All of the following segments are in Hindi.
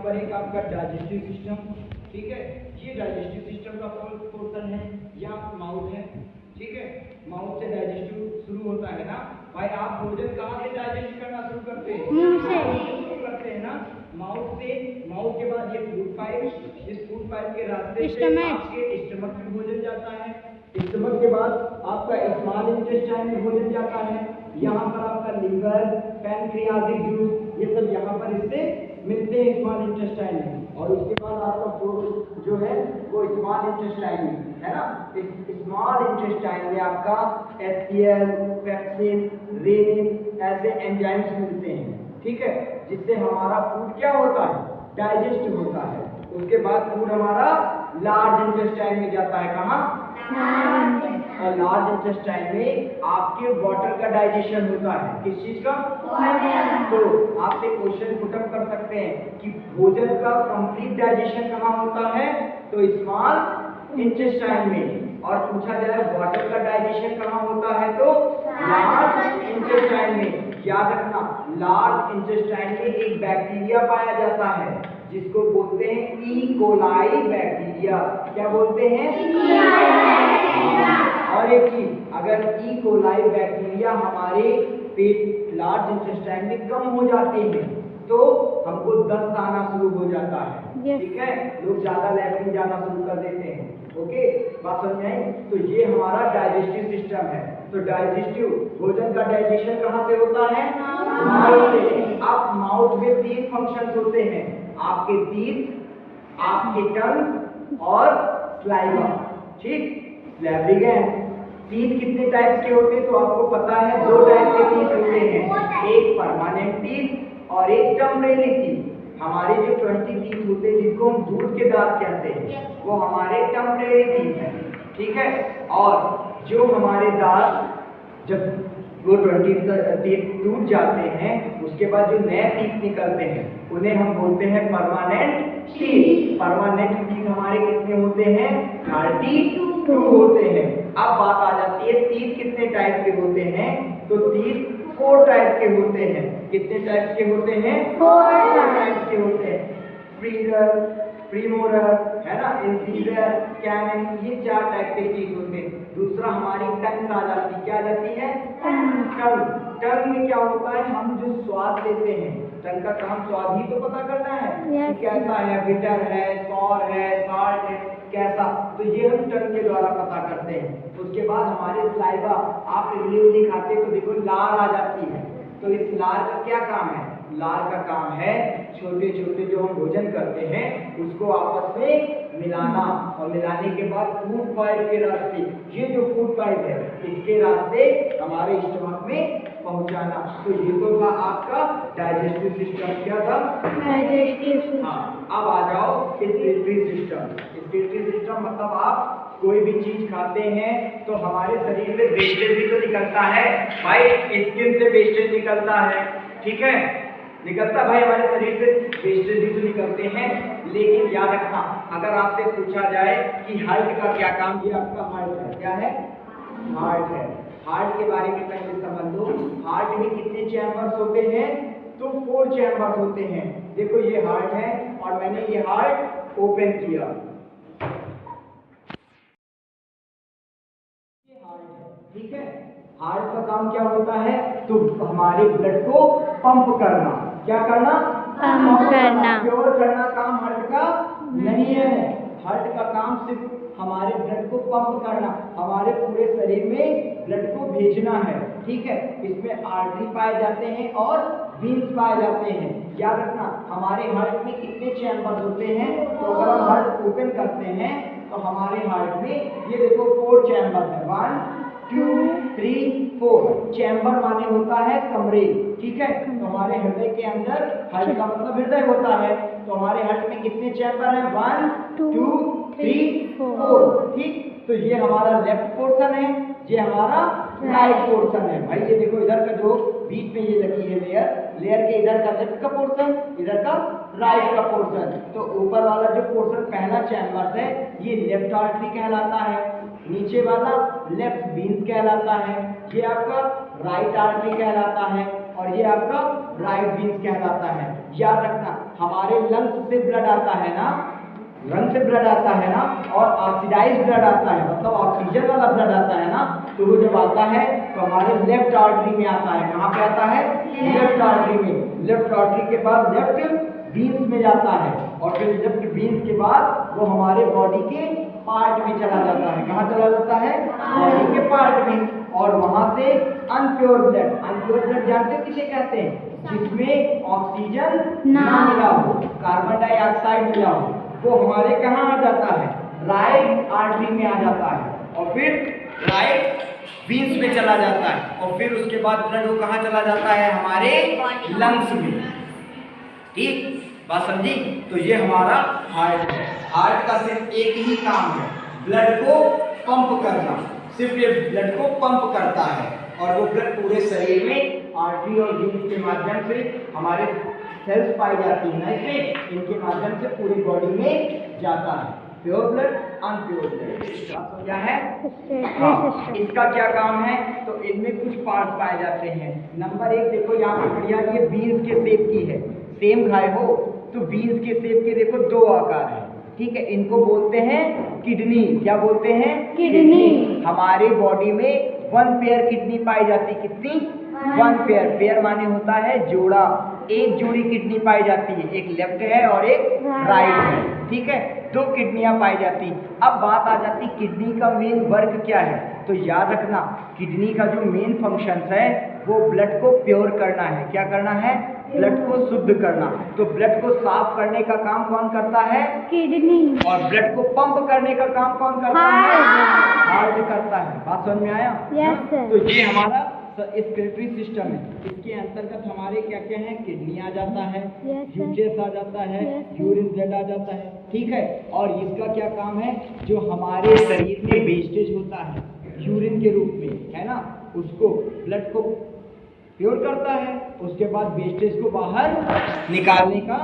पर एक आपका डाइजेस्टिव सिस्टम, ठीक है, ये डाइजेस्टिव सिस्टम का पोर्शन है, या माउथ है, ठीक है। माउथ से डाइजेस्टिव शुरू होता है ना भाई। आप भोजन कहाँ से डाइजेस्ट करना शुरू करते हैं? मुंह से शुरू करते हैं ना, माउथ से। माउथ के बाद ये फूड पाइप, इस फूड पाइप के रास्ते से आपके स्टमक में भोजन जाता है। स्टमक के बाद आपका स्मॉल इंटेस्टाइन में भोजन जाता है। यहाँ पर आपका लीवर, पैनक्रियाटिक जूस, ये सब यहाँ पर इससे मिलते हैं स्मॉल इंटेस्टाइन में। और उसके बाद आपका फूड जो है वो स्मॉल इंटेस्टाइन में है ना। स्मॉल इंटेस्टाइन में आपका HCl, पेप्सिन, रेनिन ऐसे एंजाइम्स मिलते हैं, ठीक है, जिससे हमारा फूड क्या होता है? डाइजेस्ट होता है। उसके बाद फूड हमारा लार्ज इंटेस्टाइन में जाता है। कहाँ? और लार्ज इंटेस्टाइन में आपके वाटर का डाइजेशन होता है। किस चीज का? तो आपसे क्वेश्चन पुटअप कर सकते हैं कि भोजन का कंप्लीट डाइजेशन कहाँ होता है? तो स्मॉल इंटेस्टाइन में। और पूछा जाए वाटर का डाइजेशन कहाँ होता है? तो लार्ज इंटेस्टाइन में। याद रखना, लार्ज इंटेस्टाइन में एक बैक्टीरिया पाया जाता है जिसको बोलते हैं ई कोलाई बैक्टीरिया। क्या बोलते हैं? और एक चीज, अगर ई कोलाई बैक्टीरिया हमारे पेट लार्ज इंटेस्टाइन में कम हो जाते हैं तो हमको दस्त आना शुरू हो जाता है, ठीक है, लोग ज्यादा लैट्रिन जाना शुरू कर देते हैं। ओके, बात समझ आई? तो ये हमारा डाइजेस्टिव सिस्टम है। तो डाइजेस्टिव भोजन का डाइजेशन कहाँ से होता है? माउथ से। अब माउथ में 3 फंक्शंस होते हैं, आपके टीथ, आपके टंग और स्लाइवा, ठीक। स्लैब्रिगैन। टीथ कितने टाइप्स के होते हैं तो आपको पता है, 2 टाइप के टीथ होते हैं, एक परमानेंट टीथ और एक टेम्परेरी टीथ। हमारे जो 20 टीथ होते हैं जिनको हम दूध के दांत कहते हैं, वो हमारे टेम्परेरी टीथ हैं, ठीक है। और जो हमारे दांत जब वो 20 टीथ टूट जाते हैं उसके बाद जो नए टीथ निकलते हैं उन्हें हम बोलते हैं परमानेंट टीथ। परमानेंट टीथ हमारे कितने होते हैं? 32 होते हैं। अब बात आ जाती है टीथ कितने टाइप के होते हैं? तो टीथ 4 टाइप के होते हैं। कितने टाइप के होते हैं? 4 टाइप के होते हैं। प्रीमोलर, प्रीमोलर है ना, इंसीजर, कैनन, ये 4 टाइप के टीथ होते हैं। दूसरा हमारी टंग आ जाती है। क्या आ जाती है? टंग। टंग में क्या होता है? हम जो स्वाद लेते हैं, टंग का काम स्वाद ही तो पता करना है कि कैसा है, बिटर है, सॉर है, साल्ट है, कैसा, तो ये हम टंग के द्वारा पता करते हैं। उसके बाद हमारे स्लाइवा, आप इडली खाते तो देखो लार आ जाती है, तो इस लार का क्या काम है? लार का काम है छोटे छोटे जो हम भोजन करते हैं उसको आपस में मिलाना, और मिलाने के बाद फूड पाइप के रास्ते, ये जो फूड पाइप है इसके रास्ते हमारे स्टमक में पहुंचाना। तो ये तो था आपका डाइजेस्टिव सिस्टम। क्या था? डाइजेस्टिव। हाँ, अब आ जाओ एक्सक्रीटरी सिस्टम। एक्सक्रीटरी सिस्टम मतलब आप कोई भी चीज खाते हैं तो हमारे शरीर में वेस्टेज भी तो निकलता है भाई, स्किन से वेस्टेज निकलता है, ठीक है, निकलता भाई, हमारे शरीर से वेस्टेज भी तो निकलते हैं। लेकिन याद रखना, अगर आपसे पूछा जाए कि हार्ट का क्या काम, ये आपका हार्ट है, क्या है? हार्ट है। हार्ट के बारे में पहले समझ लो, हार्ट में कितने चैम्बर्स होते हैं? तो 4 चैम्बर्स होते हैं। देखो ये हार्ट है और मैंने ये हार्ट ओपन किया, ये हार्ट है, ठीक है। हार्ट का काम क्या होता है? तो हमारे ब्लड को पंप करना। क्या करना? पंप करना। प्योर करना काम हार्ट का नहीं है। हार्ट का काम सिर्फ हमारे ब्लड को पंप करना, हमारे पूरे शरीर में ब्लड को भेजना है, ठीक है। इसमें आर्टरी पाए जाते हैं और वेन्स पाए जाते हैं। याद रखना, हमारे हार्ट में कितने चैम्बर होते हैं? तो अगर हम हार्ट ओपन करते हैं तो हमारे हार्ट में ये देखो 4 चैम्बर है, 1 2 3 4। चैम्बर माने होता है कमरे, ठीक है। तो हमारे हृदय के अंदर, हार्ट का मतलब हृदय होता है, तो हमारे हार्ट में कितने चैम्बर हैं? 1 2 3 4, ठीक। तो ये हमारा लेफ्ट पोर्शन है, ये हमारा राइट पोर्शन है। भाई ये देखो इधर का जो बीच में ये लगी है लेयर, लेयर के इधर का लेफ्ट का पोर्शन, इधर का राइट का पोर्शन। तो ऊपर वाला जो पोर्शन पहला चैम्बर है ये लेफ्ट आर्टरी कहलाता है, नीचे वाला लेफ्ट वेन्स कहलाता है, ये आपका राइट आर्टरी कहलाता है और ये आपका राइट वीन्स कहलाता है। याद रखना, हमारे लंग्स से ब्लड आता है ना, लंग से ब्लड आता है ना, और ऑक्सीडाइज्ड ब्लड आता है, मतलब ऑक्सीजन वाला ब्लड आता है ना, तो वो जब आता है तो हमारे लेफ्ट आर्टरी में आता है। कहाँ पे आता है? लेफ्ट आर्टरी में। लेफ्ट आर्टरी के बाद लेफ्ट वीन्स में जाता है और फिर लेफ्ट वीन्स के बाद वो हमारे बॉडी के पार्ट में चला जाता है। कहाँ चला जाता है? बॉडी के पार्ट में। और वहां से अनप्योर ब्लड जानते हो किसे कहते हैं? जिसमें ऑक्सीजन ना मिला हो, कार्बन डाइऑक्साइड मिला हो, वो हमारे कहाँ आ जाता है? राइट आर्टरी में आ जाता है और फिर राइट वीन्स में चला जाता है और फिर उसके बाद ब्लड वो कहाँ चला जाता है? हमारे लंग्स में। ठीक बात समझी? तो ये हमारा हार्ट है। हार्ट का सिर्फ एक ही काम है, ब्लड को पंप करना। सिर्फ ये ब्लड को पंप करता है और वो ब्लड पूरे शरीर में आर्टरी और वीन्स के माध्यम से हमारे सेल्स पाई जाती है ना, इसमें इनके माध्यम से पूरी बॉडी में जाता है। प्योर ब्लड, अनप्योर ब्लड क्या है? हाँ, इसका क्या काम है? तो इनमें कुछ पार्ट पाए जाते हैं। नंबर 1 देखो यहाँ पे बढ़िया, ये वीन्स के शेप की है। सेम खाए हो तो वीन्स के शेप के देखो 2 आकार है। ठीक है, इनको बोलते हैं किडनी। क्या बोलते हैं? किडनी। हमारे बॉडी में 1 पेयर किडनी पाई जाती। कितनी? 1 पेयर। पेयर माने होता है जोड़ा। एक जोड़ी किडनी पाई जाती है, एक लेफ्ट है और एक राइट है। ठीक है, 2 किडनियां पाई जाती। अब बात आ जाती किडनी का मेन वर्क क्या है? तो याद रखना, किडनी का जो मेन फंक्शन है वो ब्लड को प्योर करना है। क्या करना है? ब्लड को शुद्ध करना। तो ब्लड को साफ करने का काम कौन करता है? किडनी। और ब्लड को पंप करने का काम कौन करता है? हार्ट करता है। बात समझ में आया? Yes sir. तो ये हमारा एक्सक्रीटरी सिस्टम है। इसके अंतर्गत हमारे क्या क्या है? किडनी आ जाता है, यूट्रस आ जाता है, यूरिन ब्लड आ जाता है। ठीक है, और इसका क्या काम है? जो हमारे शरीर में वेस्टेज होता है यूरिन के रूप में, है ना, उसको ब्लड को प्योर करता है, उसके बाद वेस्टेज को बाहर निकालने का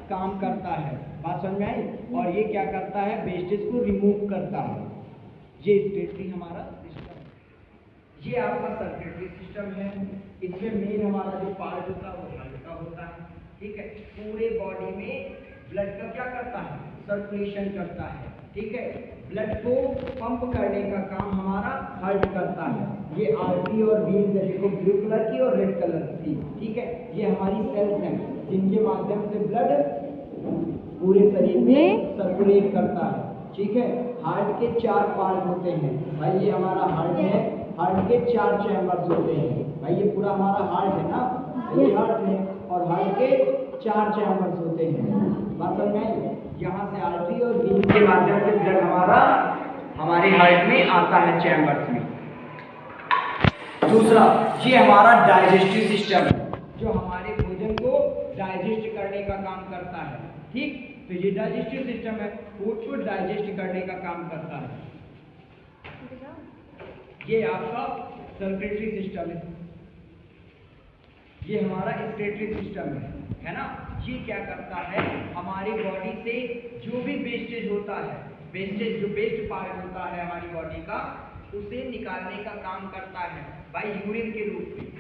काम करता है। बात समझ में आई? और ये क्या करता है? वेस्टेज को रिमूव करता है। ये एक्सक्रीटरी हमारा सिस्टम है। ये आपका सर्कुलेटरी सिस्टम है। इसमें मेन हमारा जो पार्ट होता है वो हार्ट का होता है। ठीक है, पूरे बॉडी में ब्लड का क्या करता है? सर्कुलेशन करता है। ठीक है, ब्लड को पंप करने का काम हमारा हार्ट करता है। ये आर्टरी और वीन्स है, देखो ब्लू कलर की और रेड कलर की। ठीक है, ये हमारी सेल्स हैं जिनके माध्यम से ब्लड पूरे शरीर में सर्कुलेट करता है। ठीक है, हार्ट के 4 पार्ट होते हैं भाई। ये हमारा हार्ट है, हार्ट के 4 चैम्बर्स होते हैं भाई। ये पूरा हमारा हार्ट है ना, ये हार्ट है और हार्ट के 4 चैम्बर्स होते हैं। बात समझ में आई? यहाँ से आर्टरी और वीन के माध्यम से ब्लड हमारे हार्ट में आता है चैम्बर्स में। दूसरा, ये हमारा डाइजेस्टिव सिस्टम है जो हमारे भोजन को डाइजेस्ट करने का काम करता है। ठीक, तो ये डाइजेस्टिव सिस्टम है, फूड को डाइजेस्ट करने का काम करता है। ये आपका सर्कुलेटरी सिस्टम है, ये हमारा एक्सक्रीटरी सिस्टम है ना। ये क्या करता है? हमारी बॉडी से जो भी वेस्टेज होता है, वेस्टेज जो वेस्ट पार्ट होता है हमारी बॉडी का, उसे निकालने का काम करता है भाई यूरिन के रूप में।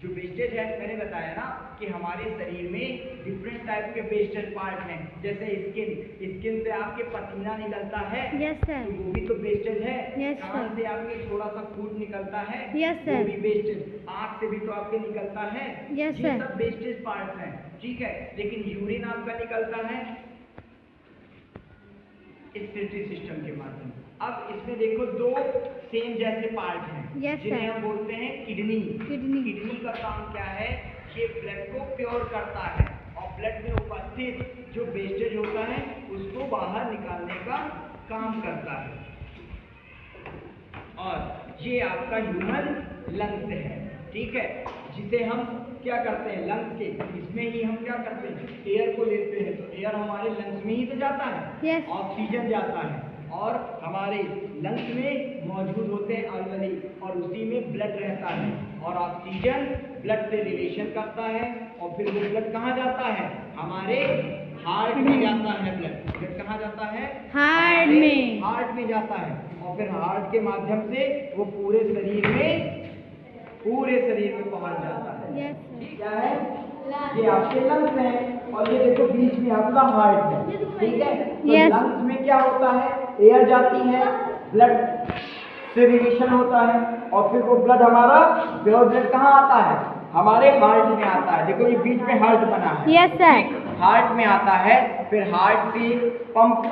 जो वेस्टेज है, मैंने बताया ना कि हमारे शरीर में डिफरेंट टाइप के वेस्टेज पार्ट हैं। जैसे स्किन से आपके पसीना निकलता है, यस सर, तो वो भी तो वेस्टेज है। यस कान से आपके थोड़ा सा खून निकलता है, यस सर, वो भी वेस्टेज। आँख से भी तो आपके निकलता है, यस ये सर, सब वेस्टेज पार्ट हैं। ठीक है, लेकिन यूरिन आपका निकलता है एक्सक्रीटरी सिस्टम के माध्यम से। अब इसमें देखो 2 सेम जैसे पार्ट हैं, जिन्हें हम बोलते हैं किडनी। किडनी का काम क्या है? ये ब्लड को प्योर करता है और ब्लड में उपस्थित जो वेस्टेज होता है उसको बाहर निकालने का काम करता है। और ये आपका ह्यूमन लंग्स है। ठीक है, जिसे हम क्या करते हैं? लंग्स के इसमें ही हम क्या करते हैं? एयर को लेते हैं, तो एयर हमारे लंग्स में ही तो जाता है, ऑक्सीजन जाता है और हमारे लंग्स में मौजूद होते हैं अलवली और उसी में ब्लड रहता है और ऑक्सीजन ब्लड से रिलेशन करता है और फिर वो ब्लड कहाँ जाता है? हमारे हार्ट में जाता है। ब्लड कहाँ जाता है? हार्ट में जाता है और फिर हार्ट के माध्यम से वो पूरे शरीर में पूरे शरीर में पहुंच जाता है। Yes sir. क्या है? ये आपके लंग्स हैं और ये देखो बीच में आपका हार्ट है, ठीक है? तो Yes. लंग्स में क्या होता है? एयर जाती है, ब्लड से रिलेशन होता है और फिर वो ब्लड हमारा प्योर ब्लड कहाँ आता है? हमारे हार्ट में आता है। देखो ये बीच में हार्ट बना है। Yes sir. हार्ट में आता है, फिर हार्ट से पंप,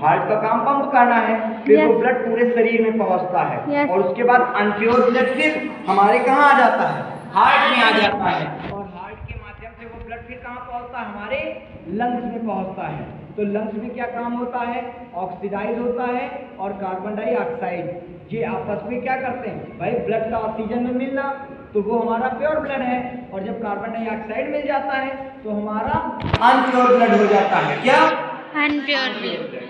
हार्ट का काम पंप करना है, फिर Yes. वो ब्लड पूरे शरीर में पहुंचता है। Yes. और उसके बाद अनप्योर ब्लड फिर हमारे कहाँ आ जाता है? हार्ट में आ जाता है और हार्ट के माध्यम से वो ब्लड फिर कहाँ पहुंचता है? हमारे लंग्स में पहुंचता है। तो लंग्स में क्या काम होता है? ऑक्सीडाइज होता है और कार्बन डाइऑक्साइड ये आपस में क्या करते हैं भाई? ब्लड का ऑक्सीजन में मिलना, तो वो हमारा प्योर ब्लड है, और जब कार्बन डाइऑक्साइड मिल जाता है तो हमारा अनप्योर ब्लड हो जाता है। क्या? Unpure blood.